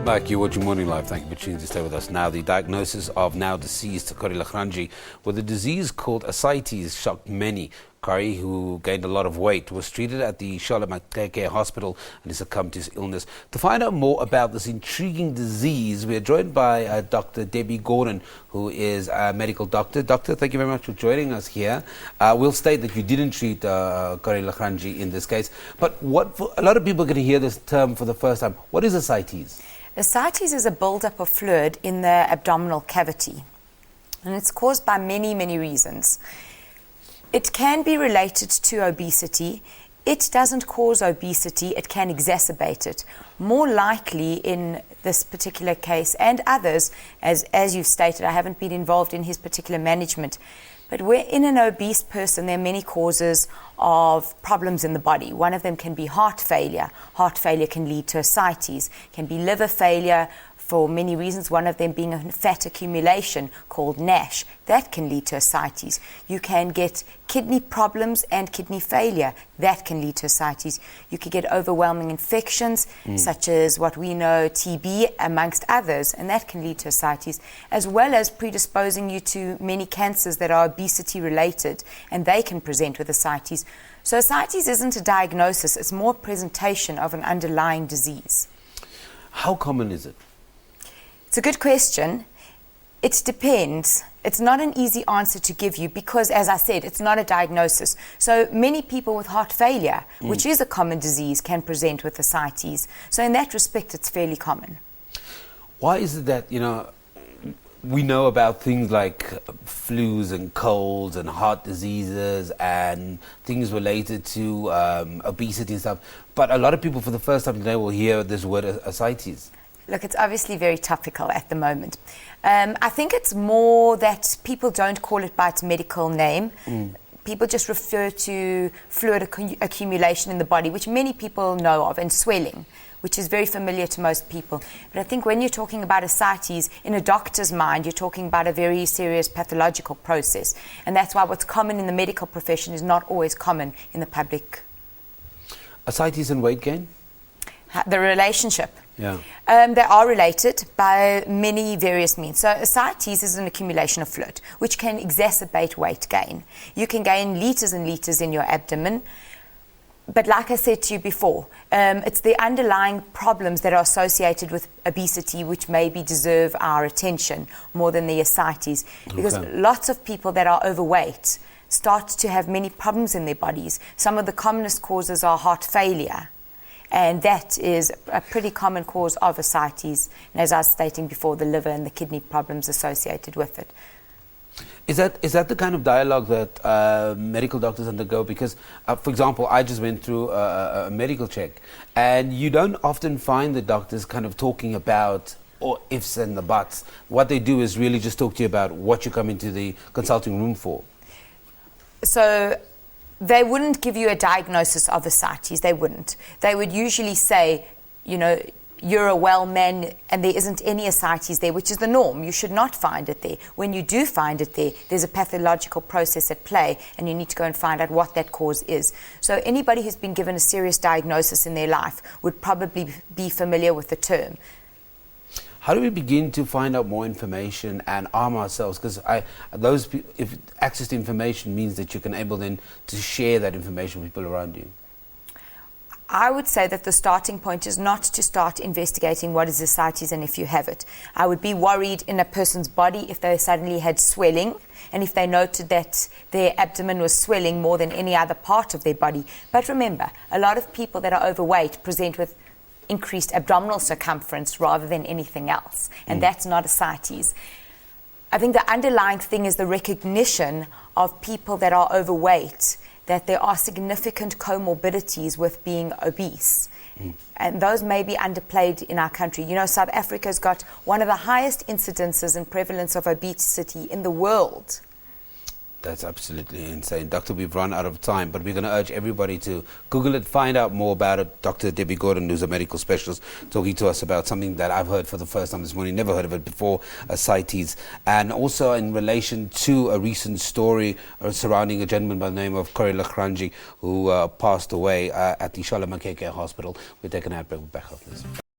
Like you watching Morning Live, thank you for choosing to stay with us. Now, the diagnosis of now deceased Corrie Le Grange with a disease called Ascites shocked many. Corrie, who gained a lot of weight, was treated at the Charlotte Maxeke Hospital and succumbed to his illness. To find out more about this intriguing disease, we are joined by Dr. Debbie Gordon, who is a medical doctor. Doctor, thank you very much for joining us here. We'll state that you didn't treat Corrie Le Grange in this case, but a lot of people are going to hear this term for the first time. What is ascites? Ascites is a buildup of fluid in the abdominal cavity, and it's caused by many, many reasons. It can be related to obesity. It doesn't cause obesity, it can exacerbate it. More likely in this particular case and others, as you've stated, I haven't been involved in his particular management, but where in an obese person there are many causes of problems in the body. One of them can be heart failure. Heart failure can lead to ascites, can be liver failure for many reasons, one of them being a fat accumulation called NASH. That can lead to ascites. You can get kidney problems and kidney failure. That can lead to ascites. You could get overwhelming infections, such as what we know, TB, amongst others, and that can lead to ascites, as well as predisposing you to many cancers that are obesity-related, and they can present with ascites. So ascites isn't a diagnosis, it's more a presentation of an underlying disease. How common is it? It's a good question. It depends. It's not an easy answer to give you because, as I said, it's not a diagnosis. So many people with heart failure, which is a common disease, can present with ascites. So in that respect, it's fairly common. Why is it that, we know about things like flus and colds and heart diseases and things related to obesity and stuff, but a lot of people for the first time today will hear this word ascites? Look, it's obviously very topical at the moment. I think it's more that people don't call it by its medical name. People just refer to fluid accumulation in the body, which many people know of, and swelling, which is very familiar to most people. But I think when you're talking about ascites, in a doctor's mind, you're talking about a very serious pathological process. And that's why what's common in the medical profession is not always common in the public. Ascites and weight gain? The relationship. Yeah. They are related by many various means. So ascites is an accumulation of fluid, which can exacerbate weight gain. You can gain liters and liters in your abdomen. But like I said to you before, it's the underlying problems that are associated with obesity which maybe deserve our attention more than the ascites. Because lots of people that are overweight start to have many problems in their bodies. Some of the commonest causes are heart failure. And that is a pretty common cause of ascites. And as I was stating before, the liver and the kidney problems associated with it. Is that the kind of dialogue that medical doctors undergo? Because, for example, I just went through a medical check, and you don't often find the doctors kind of talking about or ifs and the buts. What they do is really just talk to you about what you come into the consulting room for. So they wouldn't give you a diagnosis of ascites, they wouldn't. They would usually say, you're a well man and there isn't any ascites there, which is the norm. You should not find it there. When you do find it there, there's a pathological process at play and you need to go and find out what that cause is. So anybody who's been given a serious diagnosis in their life would probably be familiar with the term. How do we begin to find out more information and arm ourselves? Because if access to information means that you can able then to share that information with people around you. I would say that the starting point is not to start investigating what is ascites and if you have it. I would be worried in a person's body if they suddenly had swelling and if they noted that their abdomen was swelling more than any other part of their body. But remember, a lot of people that are overweight present with increased abdominal circumference rather than anything else, and that's not ascites. I think the underlying thing is the recognition of people that are overweight, that there are significant comorbidities with being obese, and those may be underplayed in our country. South Africa's got one of the highest incidences and prevalence of obesity in the world. That's absolutely insane. Doctor, we've run out of time, but we're going to urge everybody to Google it, find out more about it. Dr. Debbie Gordon, who's a medical specialist, talking to us about something that I've heard for the first time this morning, never heard of it before, ascites. And also in relation to a recent story surrounding a gentleman by the name of Corrie Le Grange, who passed away at the Charlotte Maxeke Hospital. We're taking a break. We're back after this.